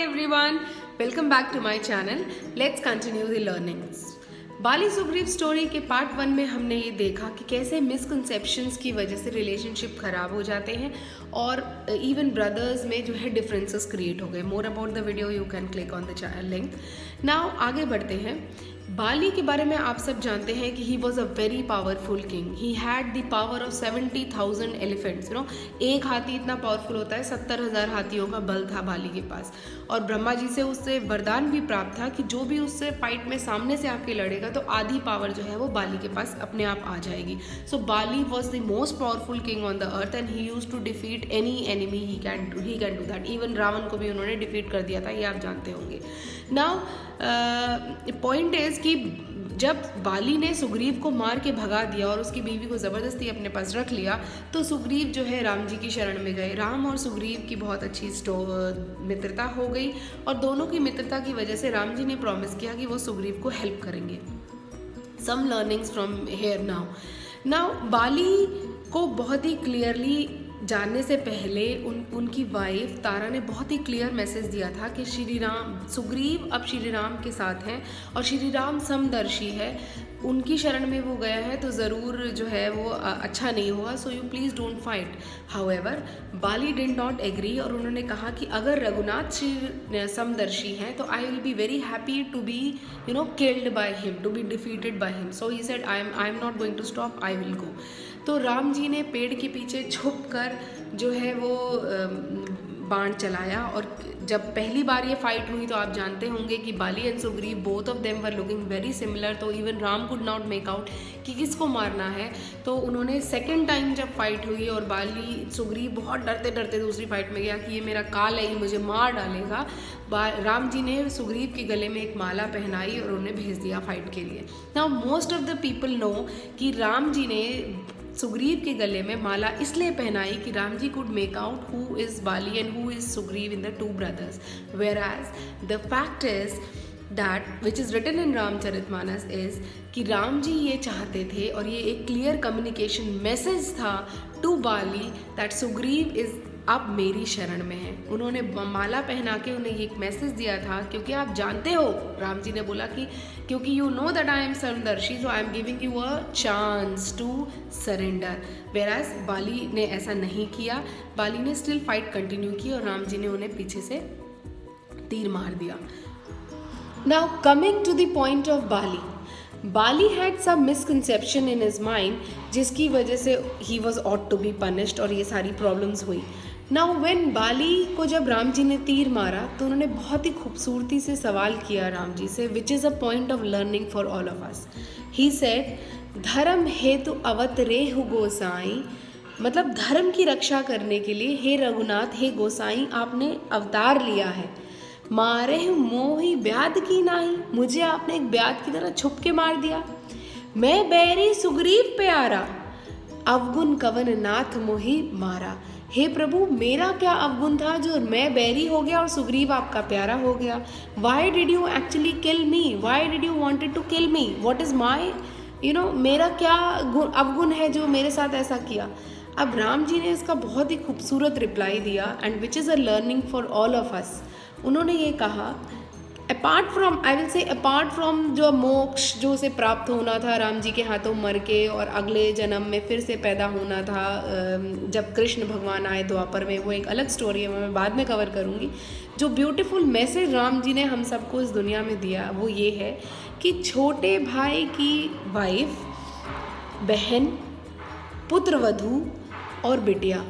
everyone, welcome back to my channel. Let's continue the learnings. Bali Sugriva story के part 1 में हमने ये देखा कि कैसे मिसकंसेप्शंस की वजह से रिलेशनशिप खराब हो जाते हैं और इवन ब्रदर्स में जो है डिफरेंसेस क्रिएट हो गए. More about the video you can click on the link. Now आगे बढ़ते हैं. बाली के बारे में आप सब जानते हैं कि he was a very powerful king. He had the power of 70,000 elephants. एक हाथी इतना पावरफुल होता है, 70,000 हाथियों का बल था बाली के पास. और ब्रह्मा जी से उससे वरदान भी प्राप्त था कि जो भी उससे फाइट में सामने से आके लड़ेगा तो आधी पावर जो है वो बाली के पास अपने आप आ जाएगी. So Bali was the most powerful king on the earth and he used to defeat any enemy. He can do that. Even Ravana को भी उन्होंने डिफीट कर दिया था, ये आप जानते होंगे. नाउ पॉइंट इज कि जब बाली ने सुग्रीव को मार के भगा दिया और उसकी बीवी को ज़बरदस्ती अपने पास रख लिया तो सुग्रीव जो है राम जी की शरण में गए. राम और सुग्रीव की बहुत अच्छी मित्रता हो गई और दोनों की मित्रता की वजह से राम जी ने प्रॉमिस किया कि वो सुग्रीव को हेल्प करेंगे. सम लर्निंग्स फ्रॉम हेयर. नाउ बाली को बहुत ही क्लियरली जानने से पहले उनकी वाइफ तारा ने बहुत ही क्लियर मैसेज दिया था कि सुग्रीव अब श्री राम के साथ हैं और श्री राम समदर्शी है. उनकी शरण में वो गया है तो ज़रूर जो है वो अच्छा नहीं होगा. So you please don't fight. However Bali did not agree और उन्होंने कहा कि अगर रघुनाथ श्री समदर्शी हैं तो I will be very happy to be killed by him, to be defeated by him. So he said I am not going to stop, I will go. तो राम जी ने पेड़ के पीछे छुप कर जो है वो बाण चलाया और जब पहली बार ये फाइट हुई तो आप जानते होंगे कि Bali and Sugriva both of them were looking very similar. तो even Ram could not make out कि किसको मारना है. तो उन्होंने सेकेंड टाइम जब फाइट हुई और सुग्रीव बहुत डरते डरते दूसरी फाइट में गया कि ये मेरा काल है, ये मुझे मार डालेगा. राम जी ने सुग्रीव के गले में एक माला पहनाई और उन्हें भेज दिया फाइट के लिए. Now most of the people know कि राम जी ने सुग्रीव के गले में माला इसलिए पहनाई कि Ram ji could make out who is Bali and who is Sugriva in the two brothers. Whereas the fact is that which is written in Ramcharitmanas is कि राम जी ये चाहते थे और ये एक क्लियर कम्युनिकेशन मैसेज था to Bali that Sugriva is अब मेरी शरण में है. उन्होंने माला पहना के उन्हें ये एक मैसेज दिया था क्योंकि आप जानते हो, राम जी ने बोला कि क्योंकि you know that I am समदर्शी so I am giving you a chance to surrender. Whereas Bali ने ऐसा नहीं किया. बाली ने स्टिल फाइट कंटिन्यू की और राम जी ने उन्हें पीछे से तीर मार दिया. Now coming to the point of Bali had some misconception in his mind जिसकी वजह से ही was ought to be punished और ये सारी प्रॉब्लम्स हुई. नाउ व्हेन बाली को जब राम जी ने तीर मारा तो उन्होंने बहुत ही खूबसूरती से सवाल किया राम जी से, which is a point of learning for all of us. He said धर्म हेतु अवतरेहु गोसाई, मतलब धर्म की रक्षा करने के लिए हे रघुनाथ, हे गोसाई आपने अवतार लिया है. मारे मोही ब्याद की नाही, मुझे आपने एक ब्याद की तरह छुप के मार दिया. मैं बैरी सुग्रीव प्यारा, अवगुण कवन नाथ मोही मारा. हे प्रभु मेरा क्या अवगुण था जो मैं बैरी हो गया और सुग्रीव आपका प्यारा हो गया. Why did you actually kill me, why did you wanted to kill me, what is my मेरा क्या अवगुण है जो मेरे साथ ऐसा किया. अब राम जी ने इसका बहुत ही खूबसूरत रिप्लाई दिया and which is a learning for all of us. उन्होंने ये कहा अपार्ट फ्रॉम जो मोक्ष जो उसे प्राप्त होना था राम जी के हाथों मर के और अगले जन्म में फिर से पैदा होना था जब कृष्ण भगवान आए द्वापर में, वो एक अलग स्टोरी है, मैं बाद में कवर करूँगी. जो ब्यूटीफुल मैसेज राम जी ने हम सबको इस दुनिया में दिया वो ये है कि छोटे भाई की वाइफ, बहन, पुत्रवधू और बिटिया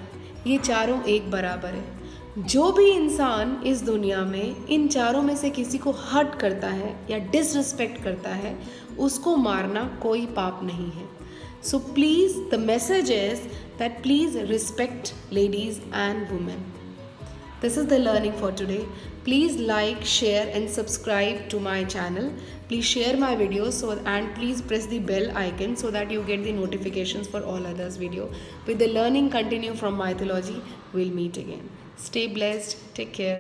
ये चारों एक बराबर है. जो भी इंसान इस दुनिया में इन चारों में से किसी को हर्ट करता है या डिसरिस्पेक्ट करता है उसको मारना कोई पाप नहीं है. So please the message is that please respect ladies and women. This is the learning for today. Please like, share and subscribe to my channel. Please share my videos and please press the bell icon so that you get the notifications for all others video. With the learning continue from mythology, we'll meet again. Stay blessed. Take care.